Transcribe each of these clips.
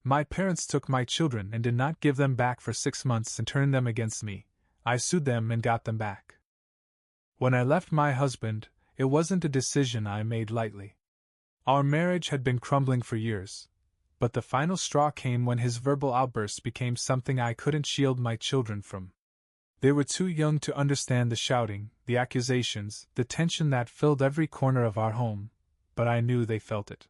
My parents took my children and did not give them back for 6 months and turned them against me. I sued them and got them back. When I left my husband, it wasn't a decision I made lightly. Our marriage had been crumbling for years, but the final straw came when his verbal outbursts became something I couldn't shield my children from. They were too young to understand the shouting, the accusations, the tension that filled every corner of our home, but I knew they felt it.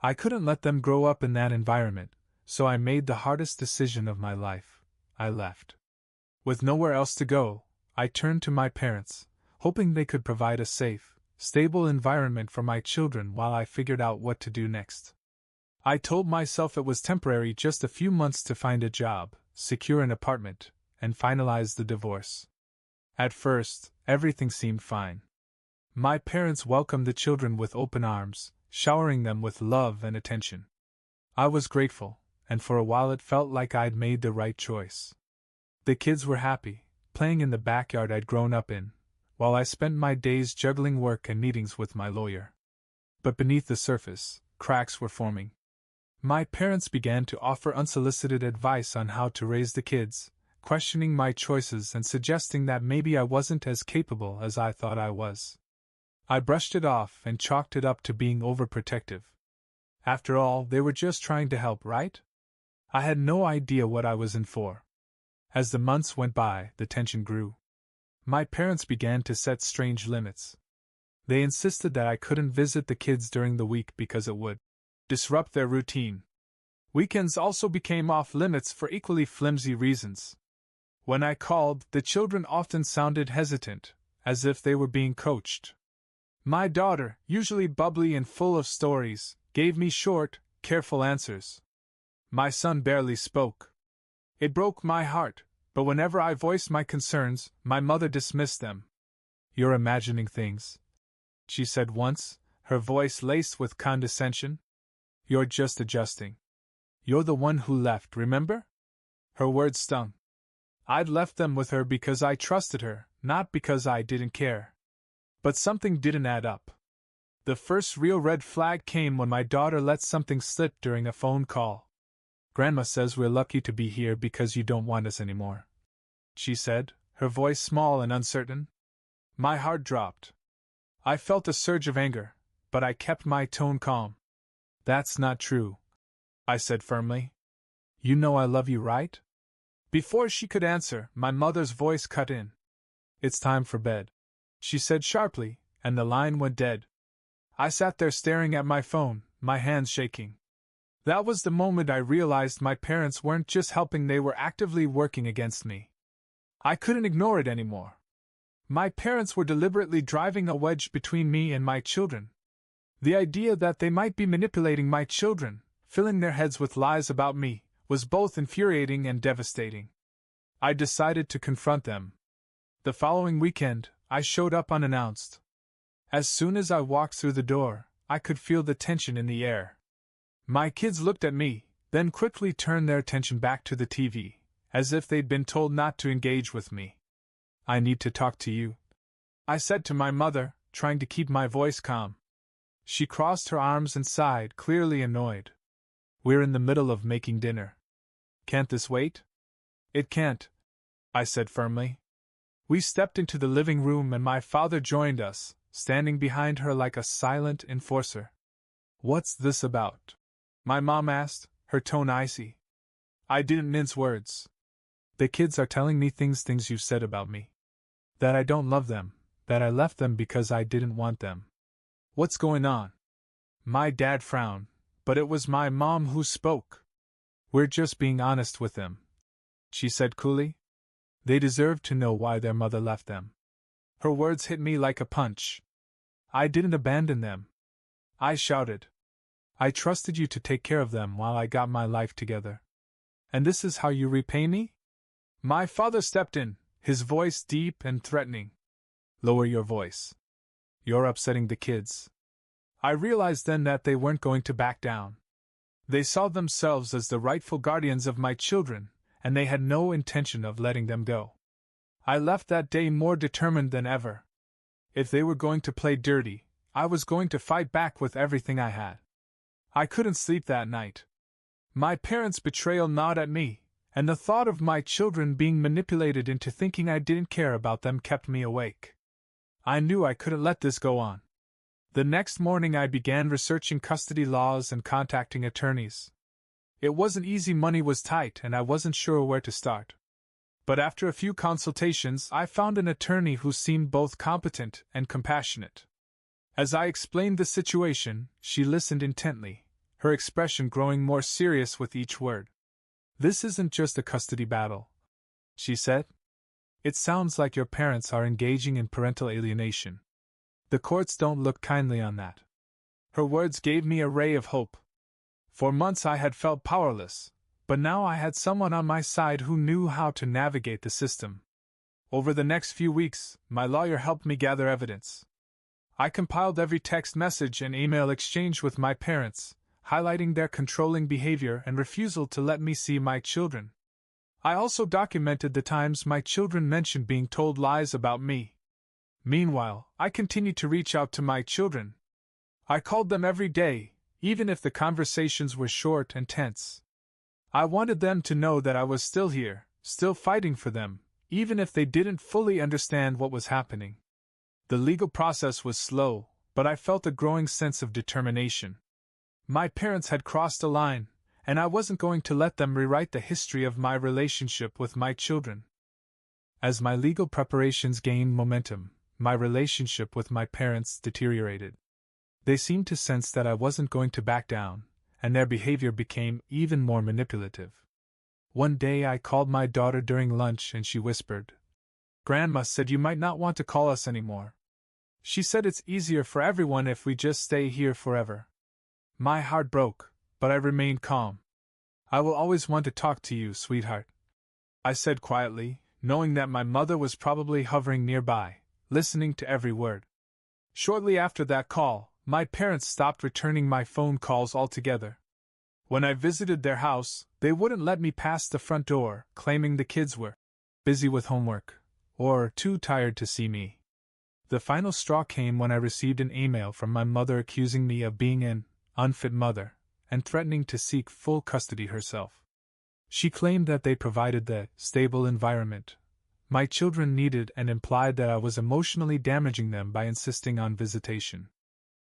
I couldn't let them grow up in that environment, so I made the hardest decision of my life. I left. With nowhere else to go, I turned to my parents, hoping they could provide a safe, stable environment for my children while I figured out what to do next. I told myself it was temporary, just a few months to find a job, secure an apartment, and finalize the divorce. At first, everything seemed fine. My parents welcomed the children with open arms, showering them with love and attention. I was grateful, and for a while it felt like I'd made the right choice. The kids were happy, playing in the backyard I'd grown up in, while I spent my days juggling work and meetings with my lawyer. But beneath the surface, cracks were forming. My parents began to offer unsolicited advice on how to raise the kids, questioning my choices and suggesting that maybe I wasn't as capable as I thought I was. I brushed it off and chalked it up to being overprotective. After all, they were just trying to help, right? I had no idea what I was in for. As the months went by, the tension grew. My parents began to set strange limits. They insisted that I couldn't visit the kids during the week because it would disrupt their routine. Weekends also became off limits for equally flimsy reasons. When I called, the children often sounded hesitant, as if they were being coached. My daughter, usually bubbly and full of stories, gave me short, careful answers. My son barely spoke. It broke my heart, but whenever I voiced my concerns, my mother dismissed them. "You're imagining things," she said once, her voice laced with condescension. "You're just adjusting. You're the one who left, remember?" Her words stung. I'd left them with her because I trusted her, not because I didn't care. But something didn't add up. The first real red flag came when my daughter let something slip during a phone call. "Grandma says we're lucky to be here because you don't want us anymore," she said, her voice small and uncertain. My heart dropped. I felt a surge of anger, but I kept my tone calm. "That's not true," I said firmly. "You know I love you, right?" Before she could answer, my mother's voice cut in. "It's time for bed," she said sharply, and the line went dead. I sat there staring at my phone, my hands shaking. That was the moment I realized my parents weren't just helping, they were actively working against me. I couldn't ignore it anymore. My parents were deliberately driving a wedge between me and my children. The idea that they might be manipulating my children, filling their heads with lies about me, was both infuriating and devastating. I decided to confront them. The following weekend, I showed up unannounced. As soon as I walked through the door, I could feel the tension in the air. My kids looked at me, then quickly turned their attention back to the TV, as if they'd been told not to engage with me. "I need to talk to you," I said to my mother, trying to keep my voice calm. She crossed her arms and sighed, clearly annoyed. "We're in the middle of making dinner. Can't this wait?" "It can't," I said firmly. We stepped into the living room and my father joined us, standing behind her like a silent enforcer. "What's this about?" my mom asked, her tone icy. I didn't mince words. "The kids are telling me things you said about me. That I don't love them, that I left them because I didn't want them. What's going on?" My dad frowned, but it was my mom who spoke. "We're just being honest with them," she said coolly. "They deserve to know why their mother left them." Her words hit me like a punch. "I didn't abandon them," I shouted. "I trusted you to take care of them while I got my life together. And this is how you repay me?" My father stepped in, his voice deep and threatening. "Lower your voice. You're upsetting the kids." I realized then that they weren't going to back down. They saw themselves as the rightful guardians of my children, and they had no intention of letting them go. I left that day more determined than ever. If they were going to play dirty, I was going to fight back with everything I had. I couldn't sleep that night. My parents' betrayal gnawed at me, and the thought of my children being manipulated into thinking I didn't care about them kept me awake. I knew I couldn't let this go on. The next morning I began researching custody laws and contacting attorneys. It wasn't easy, money was tight, and I wasn't sure where to start. But after a few consultations, I found an attorney who seemed both competent and compassionate. As I explained the situation, she listened intently, her expression growing more serious with each word. "This isn't just a custody battle," she said. "It sounds like your parents are engaging in parental alienation. The courts don't look kindly on that." Her words gave me a ray of hope. For months I had felt powerless, but now I had someone on my side who knew how to navigate the system. Over the next few weeks, my lawyer helped me gather evidence. I compiled every text message and email exchange with my parents, highlighting their controlling behavior and refusal to let me see my children. I also documented the times my children mentioned being told lies about me. Meanwhile, I continued to reach out to my children. I called them every day, even if the conversations were short and tense. I wanted them to know that I was still here, still fighting for them, even if they didn't fully understand what was happening. The legal process was slow, but I felt a growing sense of determination. My parents had crossed a line, and I wasn't going to let them rewrite the history of my relationship with my children. As my legal preparations gained momentum, my relationship with my parents deteriorated. They seemed to sense that I wasn't going to back down, and their behavior became even more manipulative. One day I called my daughter during lunch and she whispered, "Grandma said you might not want to call us anymore. She said it's easier for everyone if we just stay here forever." My heart broke, but I remained calm. "I will always want to talk to you, sweetheart," I said quietly, knowing that my mother was probably hovering nearby, listening to every word. Shortly after that call, my parents stopped returning my phone calls altogether. When I visited their house, they wouldn't let me pass the front door, claiming the kids were busy with homework or too tired to see me. The final straw came when I received an email from my mother accusing me of being an unfit mother and threatening to seek full custody herself. She claimed that they provided the stable environment my children needed and implied that I was emotionally damaging them by insisting on visitation.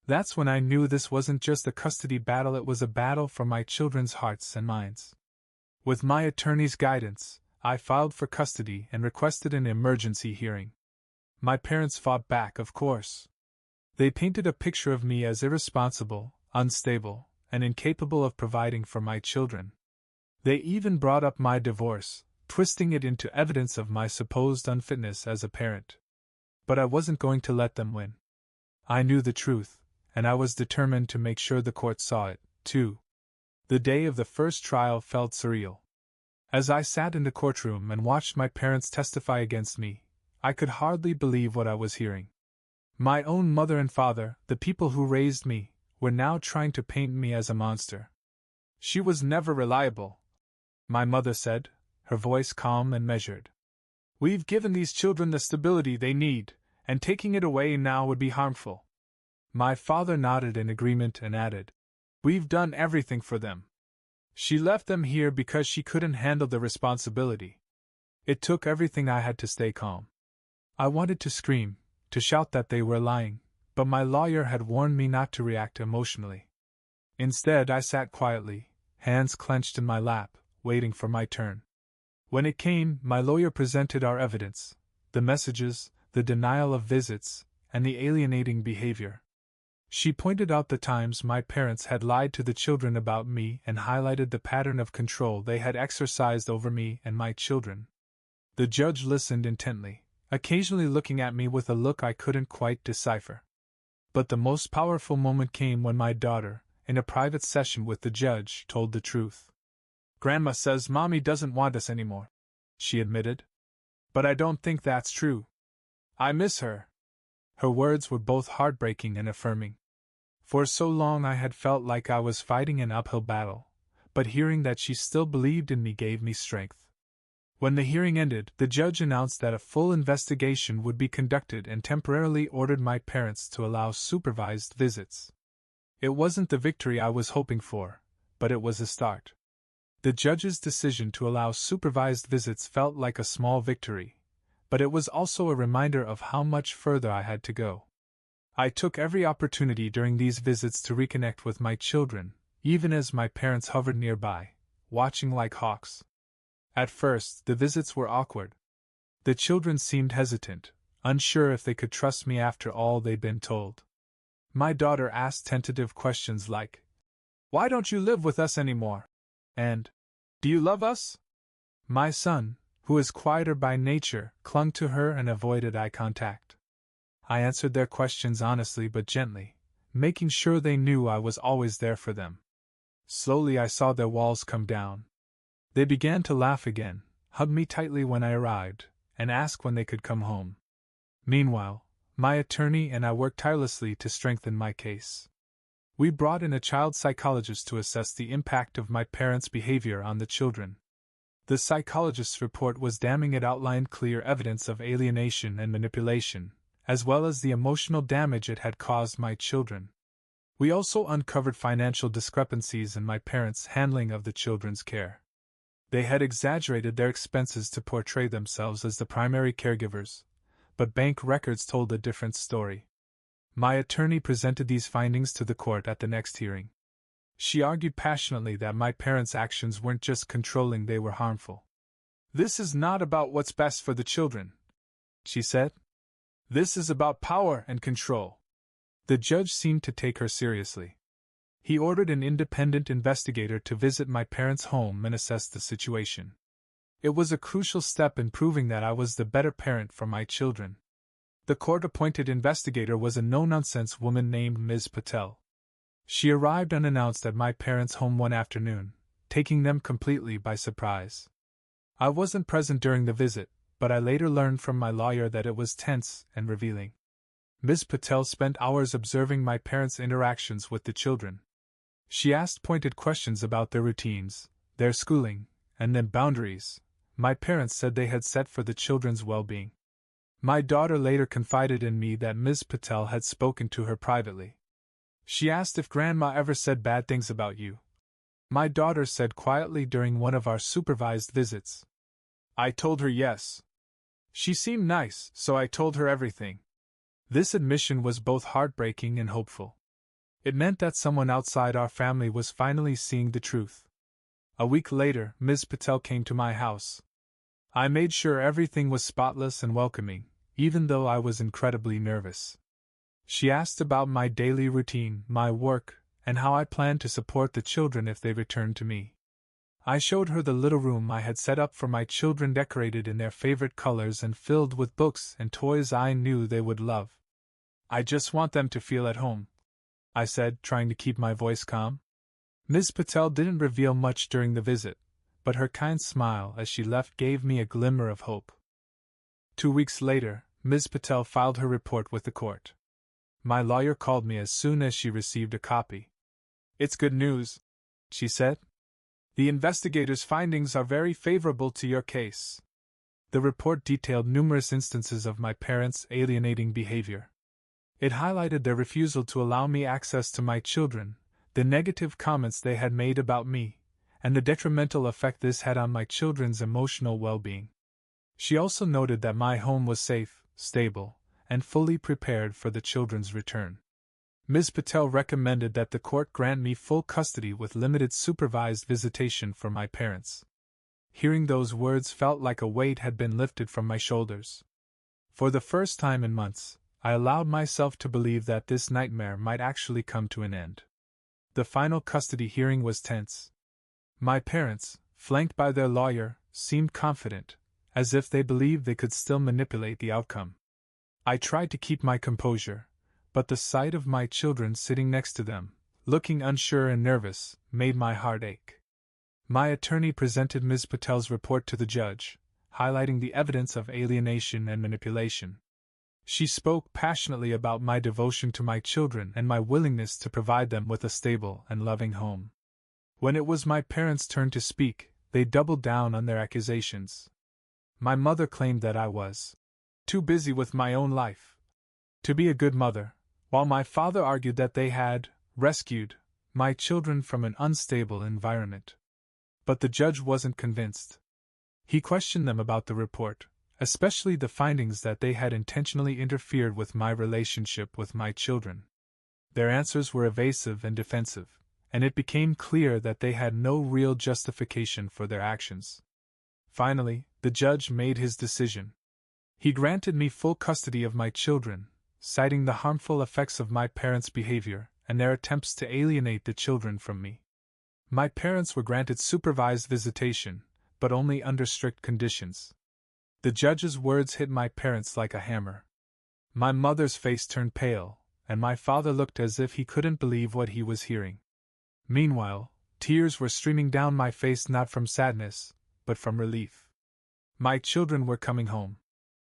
That's when I knew this wasn't just a custody battle, it was a battle for my children's hearts and minds. With my attorney's guidance, I filed for custody and requested an emergency hearing. My parents fought back, of course. They painted a picture of me as irresponsible, unstable, and incapable of providing for my children. They even brought up my divorce, twisting it into evidence of my supposed unfitness as a parent. But I wasn't going to let them win. I knew the truth, and I was determined to make sure the court saw it, too. The day of the first trial felt surreal. As I sat in the courtroom and watched my parents testify against me, I could hardly believe what I was hearing. My own mother and father, the people who raised me, were now trying to paint me as a monster. "She was never reliable," my mother said, her voice calm and measured. "We've given these children the stability they need, and taking it away now would be harmful." My father nodded in agreement and added, "We've done everything for them. She left them here because she couldn't handle the responsibility." It took everything I had to stay calm. I wanted to scream, to shout that they were lying, but my lawyer had warned me not to react emotionally. Instead, I sat quietly, hands clenched in my lap, waiting for my turn. When it came, my lawyer presented our evidence: the messages, the denial of visits, and the alienating behavior. She pointed out the times my parents had lied to the children about me and highlighted the pattern of control they had exercised over me and my children. The judge listened intently, occasionally looking at me with a look I couldn't quite decipher. But the most powerful moment came when my daughter, in a private session with the judge, told the truth. "Grandma says Mommy doesn't want us anymore," she admitted. "But I don't think that's true. I miss her." Her words were both heartbreaking and affirming. For so long I had felt like I was fighting an uphill battle, but hearing that she still believed in me gave me strength. When the hearing ended, the judge announced that a full investigation would be conducted and temporarily ordered my parents to allow supervised visits. It wasn't the victory I was hoping for, but it was a start. The judge's decision to allow supervised visits felt like a small victory, but it was also a reminder of how much further I had to go. I took every opportunity during these visits to reconnect with my children, even as my parents hovered nearby, watching like hawks. At first, the visits were awkward. The children seemed hesitant, unsure if they could trust me after all they'd been told. My daughter asked tentative questions like, "Why don't you live with us anymore?" And, "Do you love us?" My son, who is quieter by nature, clung to her and avoided eye contact. I answered their questions honestly but gently, making sure they knew I was always there for them. Slowly I saw their walls come down. They began to laugh again, hugged me tightly when I arrived, and asked when they could come home. Meanwhile, my attorney and I worked tirelessly to strengthen my case. We brought in a child psychologist to assess the impact of my parents' behavior on the children. The psychologist's report was damning. It outlined clear evidence of alienation and manipulation, as well as the emotional damage it had caused my children. We also uncovered financial discrepancies in my parents' handling of the children's care. They had exaggerated their expenses to portray themselves as the primary caregivers, but bank records told a different story. My attorney presented these findings to the court at the next hearing. She argued passionately that my parents' actions weren't just controlling, they were harmful. "This is not about what's best for the children," she said. "This is about power and control." The judge seemed to take her seriously. He ordered an independent investigator to visit my parents' home and assess the situation. It was a crucial step in proving that I was the better parent for my children. The court-appointed investigator was a no-nonsense woman named Ms. Patel. She arrived unannounced at my parents' home one afternoon, taking them completely by surprise. I wasn't present during the visit, but I later learned from my lawyer that it was tense and revealing. Ms. Patel spent hours observing my parents' interactions with the children. She asked pointed questions about their routines, their schooling, and the boundaries my parents said they had set for the children's well-being. My daughter later confided in me that Ms. Patel had spoken to her privately. She asked if Grandma ever said bad things about you. My daughter said quietly during one of our supervised visits. "I told her yes. She seemed nice, so I told her everything." This admission was both heartbreaking and hopeful. It meant that someone outside our family was finally seeing the truth. A week later, Ms. Patel came to my house. I made sure everything was spotless and welcoming, even though I was incredibly nervous. She asked about my daily routine, my work, and how I planned to support the children if they returned to me. I showed her the little room I had set up for my children, decorated in their favorite colors and filled with books and toys I knew they would love. "I just want them to feel at home," I said, trying to keep my voice calm. Ms. Patel didn't reveal much during the visit, but her kind smile as she left gave me a glimmer of hope. 2 weeks later, Ms. Patel filed her report with the court. My lawyer called me as soon as she received a copy. "It's good news," she said. "The investigator's findings are very favorable to your case." The report detailed numerous instances of my parents' alienating behavior. It highlighted their refusal to allow me access to my children, the negative comments they had made about me, and the detrimental effect this had on my children's emotional well-being. She also noted that my home was safe, stable, and fully prepared for the children's return. Ms. Patel recommended that the court grant me full custody with limited supervised visitation for my parents. Hearing those words felt like a weight had been lifted from my shoulders. For the first time in months, I allowed myself to believe that this nightmare might actually come to an end. The final custody hearing was tense. My parents, flanked by their lawyer, seemed confident, as if they believed they could still manipulate the outcome. I tried to keep my composure, but the sight of my children sitting next to them, looking unsure and nervous, made my heart ache. My attorney presented Ms. Patel's report to the judge, highlighting the evidence of alienation and manipulation. She spoke passionately about my devotion to my children and my willingness to provide them with a stable and loving home. When it was my parents' turn to speak, they doubled down on their accusations. My mother claimed that I was too busy with my own life to be a good mother, while my father argued that they had rescued my children from an unstable environment. But the judge wasn't convinced. He questioned them about the report, especially the findings that they had intentionally interfered with my relationship with my children. Their answers were evasive and defensive, and it became clear that they had no real justification for their actions. Finally, the judge made his decision. He granted me full custody of my children, citing the harmful effects of my parents' behavior and their attempts to alienate the children from me. My parents were granted supervised visitation, but only under strict conditions. The judge's words hit my parents like a hammer. My mother's face turned pale, and my father looked as if he couldn't believe what he was hearing. Meanwhile, tears were streaming down my face not from sadness, but from relief. My children were coming home.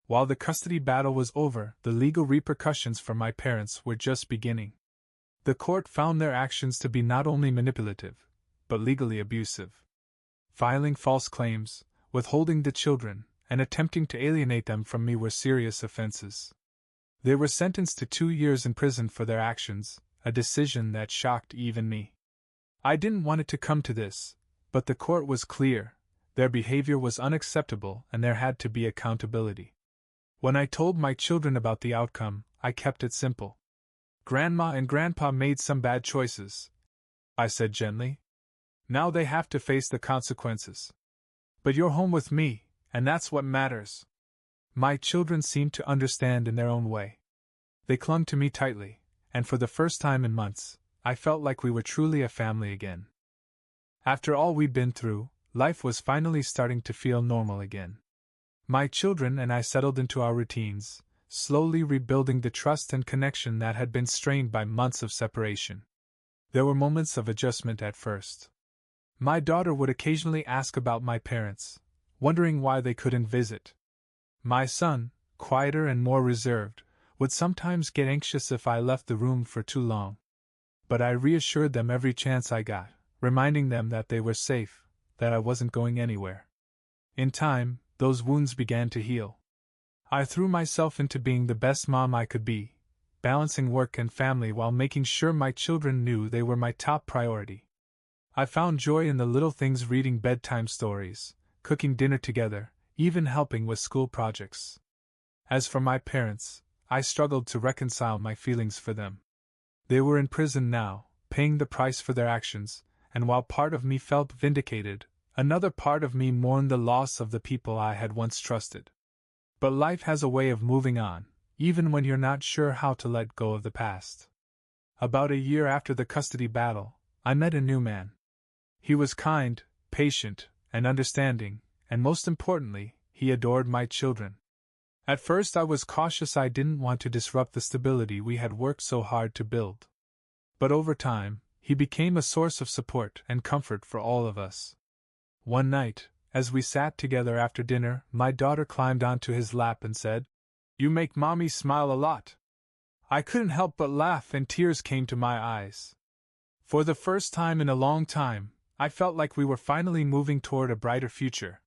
While the custody battle was over, the legal repercussions for my parents were just beginning. The court found their actions to be not only manipulative, but legally abusive. Filing false claims, withholding the children, and attempting to alienate them from me were serious offenses. They were sentenced to 2 years in prison for their actions, a decision that shocked even me. I didn't want it to come to this, but the court was clear: their behavior was unacceptable and there had to be accountability. When I told my children about the outcome, I kept it simple. "Grandma and Grandpa made some bad choices," I said gently. "Now they have to face the consequences. But you're home with me, and that's what matters." My children seemed to understand in their own way. They clung to me tightly, and for the first time in months, I felt like we were truly a family again. After all we'd been through, life was finally starting to feel normal again. My children and I settled into our routines, slowly rebuilding the trust and connection that had been strained by months of separation. There were moments of adjustment at first. My daughter would occasionally ask about my parents, wondering why they couldn't visit. My son, quieter and more reserved, would sometimes get anxious if I left the room for too long. But I reassured them every chance I got, reminding them that they were safe, that I wasn't going anywhere. In time, those wounds began to heal. I threw myself into being the best mom I could be, balancing work and family while making sure my children knew they were my top priority. I found joy in the little things: reading bedtime stories, cooking dinner together, even helping with school projects. As for my parents, I struggled to reconcile my feelings for them. They were in prison now, paying the price for their actions, and while part of me felt vindicated, another part of me mourned the loss of the people I had once trusted. But life has a way of moving on, even when you're not sure how to let go of the past. About a year after the custody battle, I met a new man. He was kind, patient, and understanding, and most importantly, he adored my children. At first I was cautious. I didn't want to disrupt the stability we had worked so hard to build. But over time, he became a source of support and comfort for all of us. One night, as we sat together after dinner, my daughter climbed onto his lap and said, "You make Mommy smile a lot." I couldn't help but laugh, and tears came to my eyes. For the first time in a long time, I felt like we were finally moving toward a brighter future.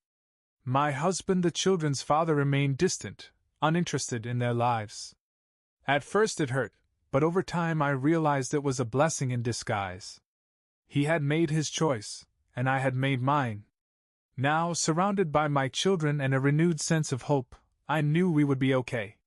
My husband, the children's father, remained distant, uninterested in their lives. At first it hurt, but over time I realized it was a blessing in disguise. He had made his choice, and I had made mine. Now, surrounded by my children and a renewed sense of hope, I knew we would be okay.